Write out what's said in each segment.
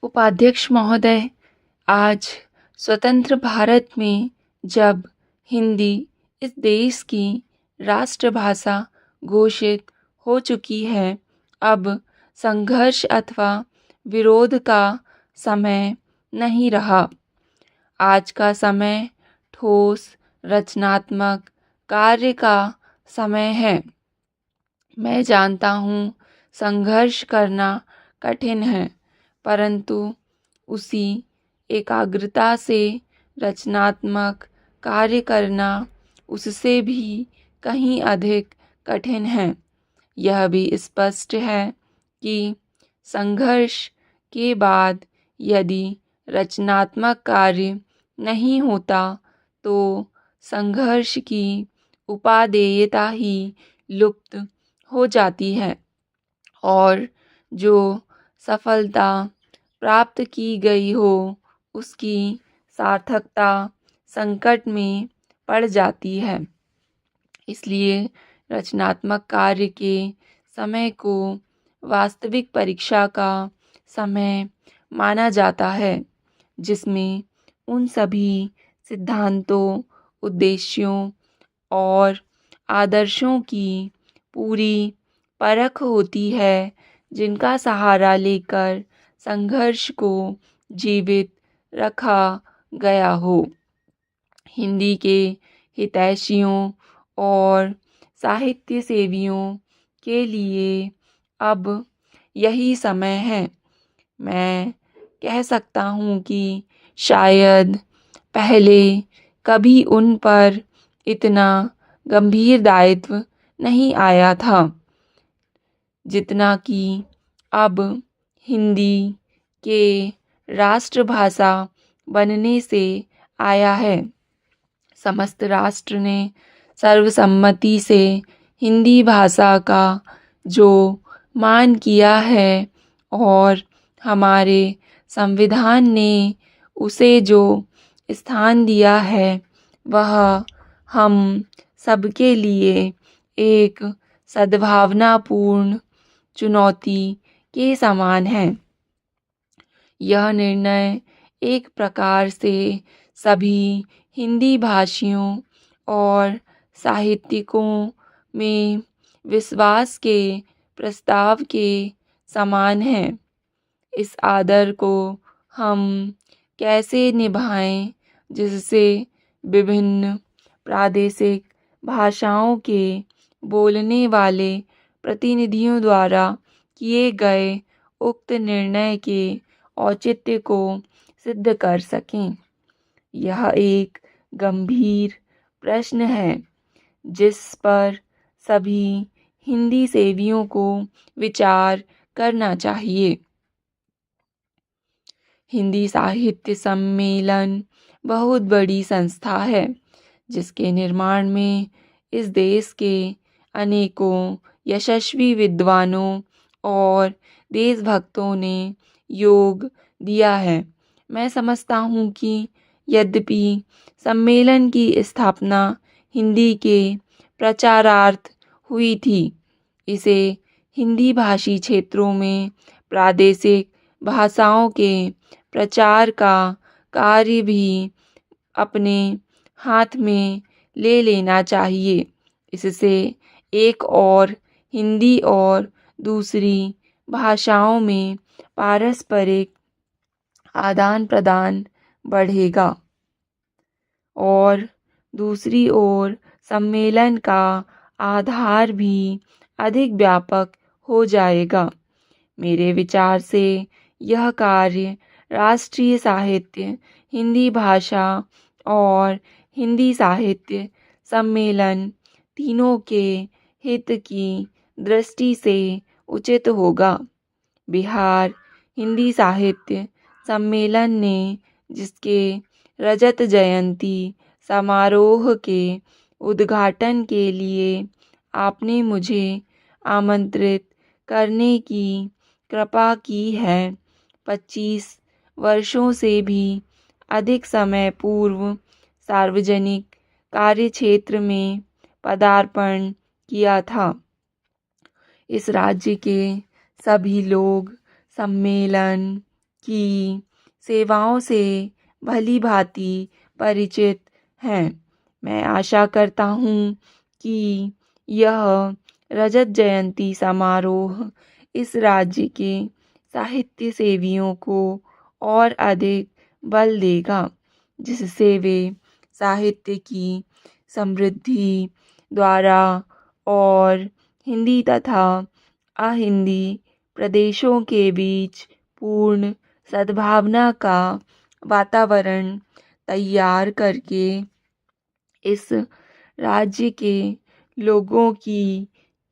उपाध्यक्ष महोदय, आज स्वतंत्र भारत में जब हिंदी इस देश की राष्ट्रभाषा घोषित हो चुकी है, अब संघर्ष अथवा विरोध का समय नहीं रहा। आज का समय ठोस रचनात्मक कार्य का समय है। मैं जानता हूँ संघर्ष करना कठिन है, परंतु उसी एकाग्रता से रचनात्मक कार्य करना उससे भी कहीं अधिक कठिन है। यह भी स्पष्ट है कि संघर्ष के बाद यदि रचनात्मक कार्य नहीं होता तो संघर्ष की उपादेयता ही लुप्त हो जाती है और जो सफलता प्राप्त की गई हो उसकी सार्थकता संकट में पड़ जाती है। इसलिए रचनात्मक कार्य के समय को वास्तविक परीक्षा का समय माना जाता है, जिसमें उन सभी सिद्धांतों, उद्देश्यों और आदर्शों की पूरी परख होती है जिनका सहारा लेकर संघर्ष को जीवित रखा गया हो। हिंदी के हितैषियों और साहित्य सेवियों के लिए अब यही समय है। मैं कह सकता हूँ कि शायद पहले कभी उन पर इतना गंभीर दायित्व नहीं आया था जितना कि अब हिंदी के राष्ट्रभाषा बनने से आया है। समस्त राष्ट्र ने सर्वसम्मति से हिंदी भाषा का जो मान किया है और हमारे संविधान ने उसे जो स्थान दिया है, वह हम सबके लिए एक सद्भावनापूर्ण चुनौती के समान है। यह निर्णय एक प्रकार से सभी हिंदी भाषियों और साहित्यिकों में विश्वास के प्रस्ताव के समान है। इस आदर को हम कैसे निभाएं जिससे विभिन्न प्रादेशिक भाषाओं के बोलने वाले प्रतिनिधियों द्वारा किए गए उक्त निर्णय के औचित्य को सिद्ध कर सकें। यह एक गंभीर प्रश्न है जिस पर सभी हिंदी सेवियों को विचार करना चाहिए। हिंदी साहित्य सम्मेलन बहुत बड़ी संस्था है जिसके निर्माण में इस देश के अनेकों यशस्वी विद्वानों और देशभक्तों ने योग दिया है। मैं समझता हूँ कि यद्यपि सम्मेलन की स्थापना हिंदी के प्रचारार्थ हुई थी, इसे हिंदी भाषी क्षेत्रों में प्रादेशिक भाषाओं के प्रचार का कार्य भी अपने हाथ में ले लेना चाहिए। इससे एक और हिंदी और दूसरी भाषाओं में पारस्परिक आदान प्रदान बढ़ेगा और दूसरी ओर सम्मेलन का आधार भी अधिक व्यापक हो जाएगा। मेरे विचार से यह कार्य राष्ट्रीय साहित्य, हिंदी भाषा और हिंदी साहित्य सम्मेलन तीनों के हित की दृष्टि से उचित होगा। बिहार हिंदी साहित्य सम्मेलन ने जिसके रजत जयंती समारोह के उद्घाटन के लिए आपने मुझे आमंत्रित करने की कृपा की है, 25 वर्षों से भी अधिक समय पूर्व सार्वजनिक कार्यक्षेत्र में पदार्पण किया था। इस राज्य के सभी लोग सम्मेलन की सेवाओं से भली भांति परिचित हैं। मैं आशा करता हूँ कि यह रजत जयंती समारोह इस राज्य के साहित्य सेवियों को और अधिक बल देगा, जिससे वे साहित्य की समृद्धि द्वारा और हिंदी तथा अहिंदी प्रदेशों के बीच पूर्ण सद्भावना का वातावरण तैयार करके इस राज्य के लोगों की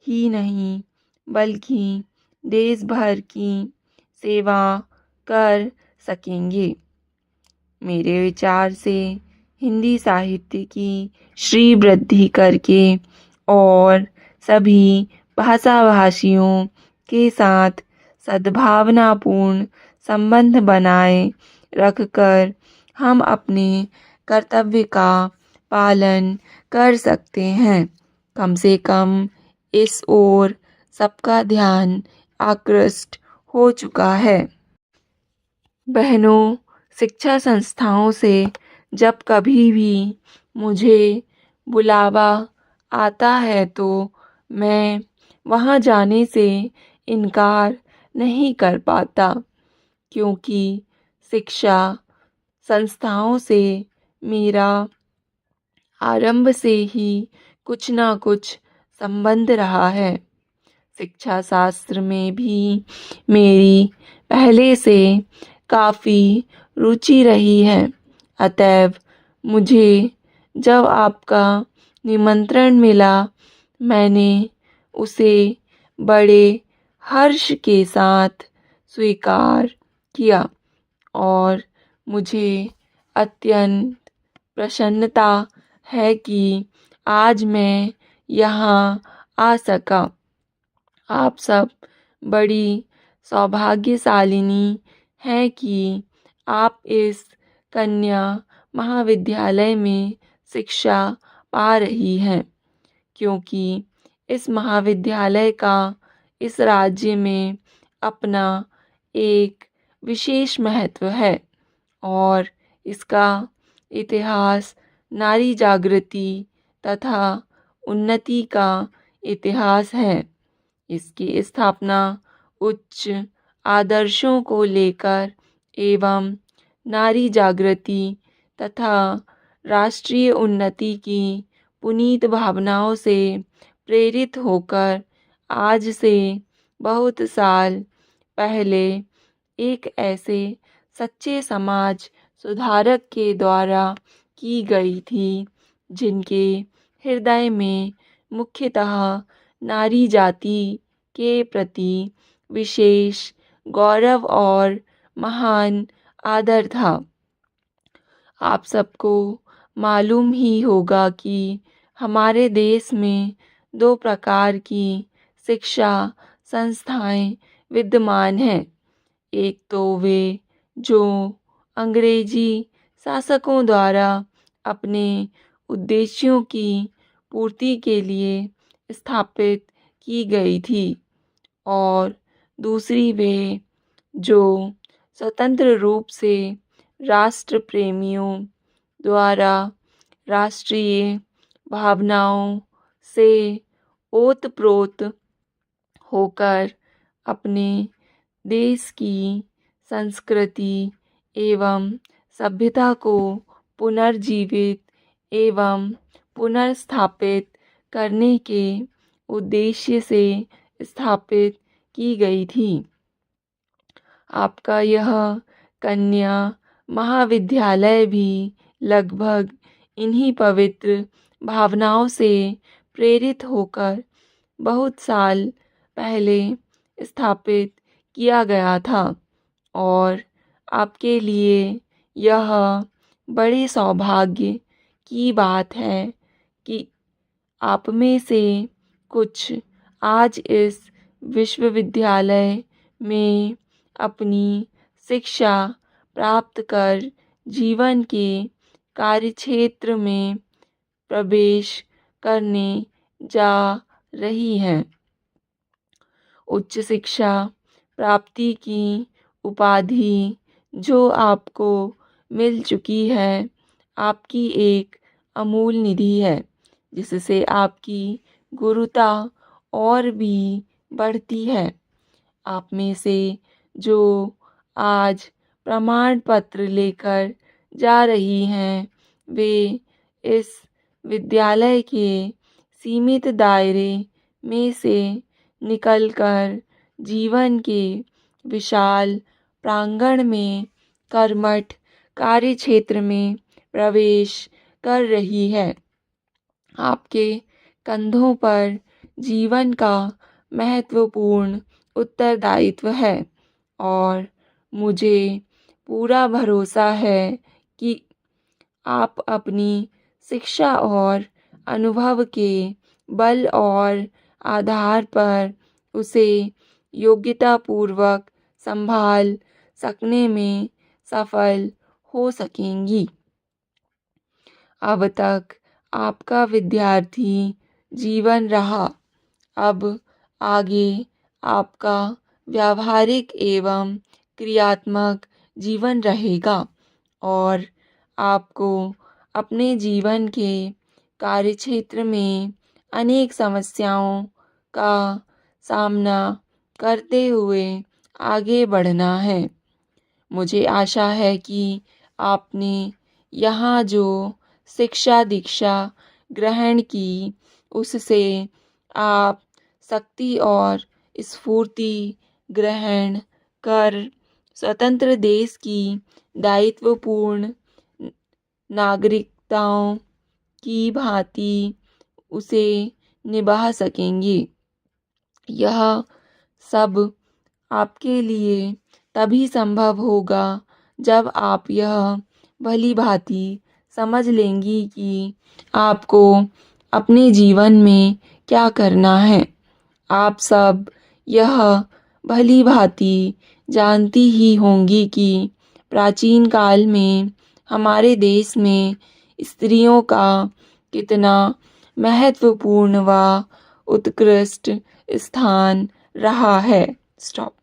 ही नहीं बल्कि देश भर की सेवा कर सकेंगे। मेरे विचार से हिंदी साहित्य की श्री वृद्धि करके और सभी भाषाभाषियों के साथ सद्भावनापूर्ण संबंध बनाए रखकर हम अपने कर्तव्य का पालन कर सकते हैं। कम से कम इस ओर सबका ध्यान आकृष्ट हो चुका है। बहनों, शिक्षा संस्थाओं से जब कभी भी मुझे बुलावा आता है तो मैं वहाँ जाने से इनकार नहीं कर पाता, क्योंकि शिक्षा संस्थाओं से मेरा आरंभ से ही कुछ ना कुछ संबंध रहा है। शिक्षा शास्त्र में भी मेरी पहले से काफ़ी रुचि रही है। अतएव मुझे जब आपका निमंत्रण मिला, मैंने उसे बड़े हर्ष के साथ स्वीकार किया और मुझे अत्यंत प्रसन्नता है कि आज मैं यहाँ आ सका। आप सब बड़ी सौभाग्यशालिनी हैं कि आप इस कन्या महाविद्यालय में शिक्षा पा रही हैं, क्योंकि इस महाविद्यालय का इस राज्य में अपना एक विशेष महत्व है और इसका इतिहास नारी जागृति तथा उन्नति का इतिहास है। इसकी स्थापना उच्च आदर्शों को लेकर एवं नारी जागृति तथा राष्ट्रीय उन्नति की पुनीत भावनाओं से प्रेरित होकर आज से बहुत साल पहले एक ऐसे सच्चे समाज सुधारक के द्वारा की गई थी, जिनके हृदय में मुख्यतः नारी जाति के प्रति विशेष गौरव और महान आदर था। आप सबको मालूम ही होगा कि हमारे देश में दो प्रकार की शिक्षा संस्थाएं विद्यमान हैं। एक तो वे जो अंग्रेजी शासकों द्वारा अपने उद्देश्यों की पूर्ति के लिए स्थापित की गई थी और दूसरी वे जो स्वतंत्र रूप से राष्ट्र प्रेमियों द्वारा राष्ट्रीय भावनाओं से ओतप्रोत होकर अपने देश की संस्कृति एवं सभ्यता को पुनर्जीवित एवं पुनर्स्थापित करने के उद्देश्य से स्थापित की गई थी। आपका यह कन्या महाविद्यालय भी लगभग इन्हीं पवित्र भावनाओं से प्रेरित होकर बहुत साल पहले स्थापित किया गया था और आपके लिए यह बड़े सौभाग्य की बात है कि आप में से कुछ आज इस विश्वविद्यालय में अपनी शिक्षा प्राप्त कर जीवन के कार्यक्षेत्र में प्रवेश करने जा रही हैं। उच्च शिक्षा प्राप्ति की उपाधि जो आपको मिल चुकी है, आपकी एक अमूल निधि है, जिससे आपकी गुरुता और भी बढ़ती है। आप में से जो आज प्रमाण पत्र लेकर जा रही हैं, वे इस विद्यालय के सीमित दायरे में से निकलकर जीवन के विशाल प्रांगण में कर्मठ कार्यक्षेत्र में प्रवेश कर रही है। आपके कंधों पर जीवन का महत्वपूर्ण उत्तरदायित्व है और मुझे पूरा भरोसा है कि आप अपनी शिक्षा और अनुभव के बल और आधार पर उसे योग्यतापूर्वक संभाल सकने में सफल हो सकेंगी। अब तक आपका विद्यार्थी जीवन रहा, अब आगे आपका व्यावहारिक एवं क्रियात्मक जीवन रहेगा और आपको अपने जीवन के कार्यक्षेत्र में अनेक समस्याओं का सामना करते हुए आगे बढ़ना है। मुझे आशा है कि आपने यहाँ जो शिक्षा दीक्षा ग्रहण की, उससे आप शक्ति और स्फूर्ति ग्रहण कर स्वतंत्र देश की दायित्वपूर्ण नागरिकताओं की भांति उसे निभा सकेंगे। यह सब आपके लिए तभी संभव होगा जब आप यह भली भांति समझ लेंगी कि आपको अपने जीवन में क्या करना है। आप सब यह भली भांति जानती ही होंगी कि प्राचीन काल में हमारे देश में स्त्रियों का कितना महत्वपूर्ण व उत्कृष्ट स्थान रहा है। स्टॉप।